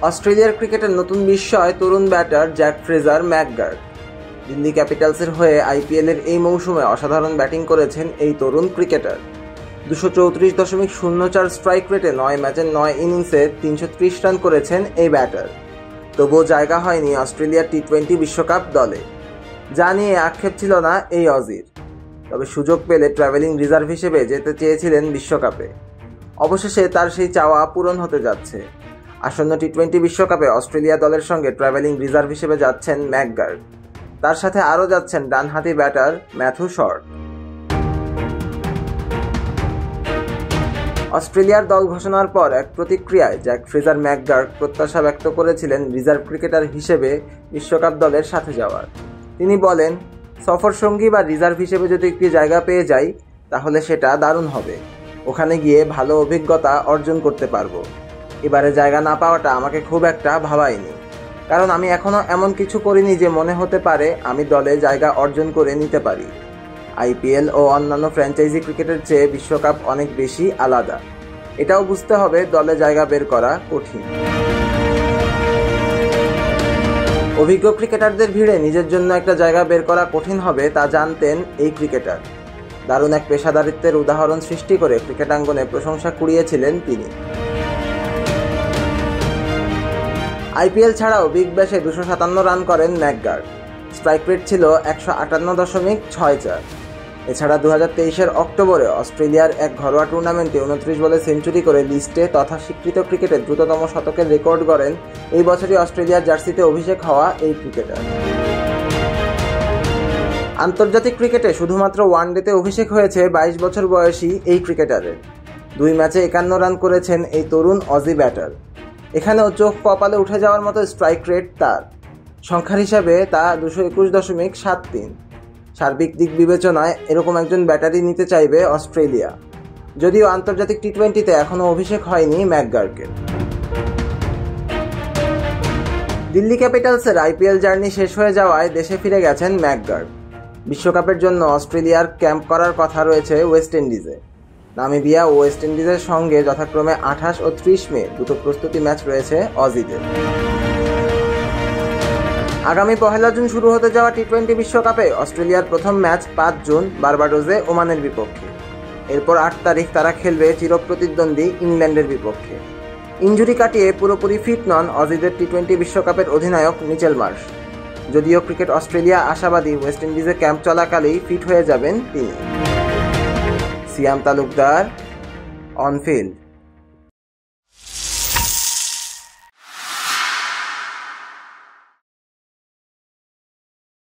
অস্ট্রেলিয়ার ক্রিকেটের নতুন বিস্ময় তরুণ batter Jack Fraser McGurk. Delhi ক্যাপিটালসের হয়ে আইপিএলের এই মৌসুমে অসাধারণ ব্যাটিং করেছেন এই তরুণ ক্রিকেটার। 234.04 স্ট্রাইক রেটে 9 ম্যাচের 9 ইনিংসে 330 রান করেছেন এই ব্যাটার। তবুও জায়গা হয়নি অস্ট্রেলিয়ার টি-20 বিশ্বকাপ দলে, যা নিয়ে আক্ষেপ ছিল না এই অজির। তবে সুযোগ পেলে ট্রাভেলিং রিজার্ভ হিসেবে যেতে চেয়েছিলেন বিশ্বকাপে। অবশেষে তার সেই চাওয়া পূরণ হতে যাচ্ছে। আসন্ন টি-20 বিশ্বকাপে অস্ট্রেলিয়া দলের সঙ্গে ট্রাভেলিং রিজার্ভ হিসেবে যাচ্ছেন ম্যাকগার্ক। তার সাথে আরও যাচ্ছেন ডানহাতি ব্যাটার ম্যাথু শর্ট। অস্ট্রেলিয়ার দল ঘোষণার পর এক প্রতিক্রিয়ায় জ্যাক ফ্রেজার ম্যাকগার্ক প্রত্যাশা ব্যক্ত করেছিলেন রিজার্ভ ক্রিকেটার হিসেবে বিশ্বকাপ দলের সাথে যাওয়ার। তিনি বলেন, সফর সঙ্গী বা রিজার্ভ হিসেবে যদি একটি জায়গা পেয়ে যাই তাহলে সেটা দারুণ হবে। ওখানে গিয়ে ভালো অভিজ্ঞতা অর্জন করতে পারবো। এবারে জায়গা না পাওয়াটা আমাকে খুব একটা ভাবায়নি, কারণ আমি এখনও এমন কিছু করিনি যে মনে হতে পারে আমি দলে জায়গা অর্জন করে নিতে পারি। আইপিএল ও অন্যান্য ফ্র্যাঞ্চাইজি ক্রিকেটের চেয়ে বিশ্বকাপ অনেক বেশি আলাদা। এটাও বুঝতে হবে দলে জায়গা বের করা কঠিন। অভিজ্ঞ ক্রিকেটারদের ভিড়ে নিজের জন্য একটা জায়গা বের করা কঠিন হবে তা জানতেন এই ক্রিকেটার। দারুণ এক পেশাদারিত্বের উদাহরণ সৃষ্টি করে ক্রিকেটাঙ্গনে প্রশংসা কুড়িয়েছিলেন তিনি। আইপিএল ছাড়াও বিগ ব্যাশে 257 রান করেন ম্যাকগার্ক। স্ট্রাইক রেট ছিল 158.64। এছাড়া 2023-এর অক্টোবরে অস্ট্রেলিয়ার এক ঘরোয়া টুর্নামেন্টে 29 বলে সেঞ্চুরি করে লিস্টে তথা স্বীকৃত ক্রিকেটের দ্রুততম শতকের রেকর্ড গড়েন এই বছরই অস্ট্রেলিয়ার জার্সিতে অভিষেক হওয়া এই ক্রিকেটার। আন্তর্জাতিক ক্রিকেটে শুধুমাত্র ওয়ানডেতে অভিষেক হয়েছে 22 বছর বয়সী এই ক্রিকেটারের। 2 ম্যাচে 51 রান করেছেন এই তরুণ অজি ব্যাটার। এখানেও চোখ কপালে উঠে যাওয়ার মতো স্ট্রাইক রেট তার। সংখ্যার হিসাবে তা 221.73। সার্বিক দিক বিবেচনায় এরকম একজন ব্যাটারি নিতে চাইবে অস্ট্রেলিয়া, যদিও আন্তর্জাতিক টি-20-তে এখনও অভিষেক হয়নি ম্যাকগার্কের। দিল্লি ক্যাপিটালসের আইপিএল জার্নি শেষ হয়ে যাওয়ায় দেশে ফিরে গেছেন ম্যাকগার্ক। বিশ্বকাপের জন্য অস্ট্রেলিয়ার ক্যাম্প করার কথা রয়েছে ওয়েস্ট ইন্ডিজে। নামিবিয়া ও ওয়েস্ট ইন্ডিজের সঙ্গে যথাক্রমে 28 ও 30 মে দুটো প্রস্তুতি ম্যাচ রয়েছে অজিদের। আগামী 1 জুন শুরু হতে যাওয়া টি-20 বিশ্বকাপে অস্ট্রেলিয়ার প্রথম ম্যাচ 5 জুন বারবাডোজে ওমানের বিপক্ষে। এরপর 8 তারিখ তারা খেলবে চিরপ্রতিদ্বন্দ্বী ইংল্যান্ডের বিপক্ষে। ইনজুরি কাটিয়ে পুরোপুরি ফিট নন অজিদের টি-20 বিশ্বকাপের অধিনায়ক মিচেল মার্শ। যদিও ক্রিকেট অস্ট্রেলিয়া আশাবাদী ওয়েস্ট ইন্ডিজে ক্যাম্প চলাকালেই ফিট হয়ে যাবেন তিনি। সিয়াম তালুকদার, অন ফিল্ড।